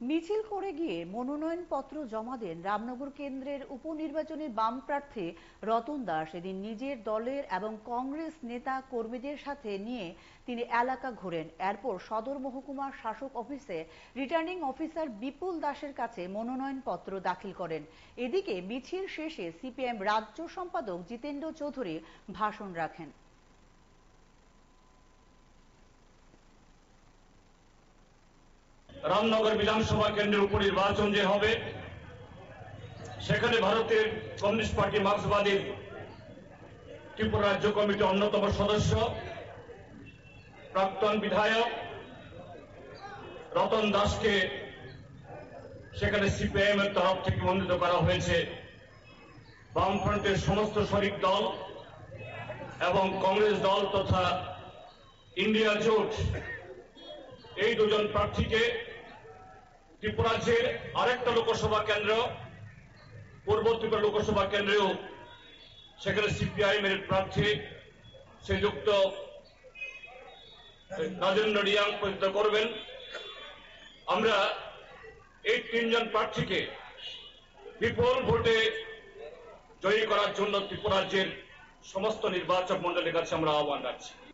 মিছিল করে গিয়ে মনোনয়নপত্র জমা দেন রামনগর কেন্দ্রের উপনির্বাচনে বাম প্রার্থী রতন দাস। এদিন নিজের দলের এবং কংগ্রেস নেতা কর্মীদের সাথে নিয়ে তিনি এলাকা ঘোরেন। এরপর সদর মহকুমা শাসক অফিসে রিটার্নিং অফিসার বিপুল দাসের কাছে মনোনয়নপত্র দাখিল করেন। এদিকে মিছিল শেষে সিপিএম রাজ্য সম্পাদক জিতেন্দ্র চৌধুরী ভাষণ রাখেন। রামনগর বিধানসভা কেন্দ্রের উপনির্বাচন যে হবে, সেখানে ভারতের কমিউনিস্ট পার্টি মার্ক্সবাদী ত্রিপুরা রাজ্য কমিটির অন্যতম সদস্য প্রাক্তন বিধায়ক রতন দাসকে সেখানে সিপিআইএম এর তরফ থেকে মনোনীত করা হয়েছে। বামফ্রন্টের সমস্ত শরিক দল এবং কংগ্রেস দল তথা ইন্ডিয়া জোট এই দুজন প্রার্থীকে ত্রিপুরা রাজ্যের আরেকটা লোকসভা কেন্দ্র পূর্ব ত্রিপুরা লোকসভা কেন্দ্রেও সেখানে সিপিআইএম এর প্রার্থী শ্রীযুক্ত রাজেন্দ্র রিয়াং প্রতিদ্বন্দ্বিতা করবেন। আমরা এই তিনজন প্রার্থীকে বিপুল ভোটে জয়ী করার জন্য ত্রিপুরা রাজ্যের সমস্ত নির্বাচক মন্ডলীর কাছে আমরা আহ্বান রাখছি।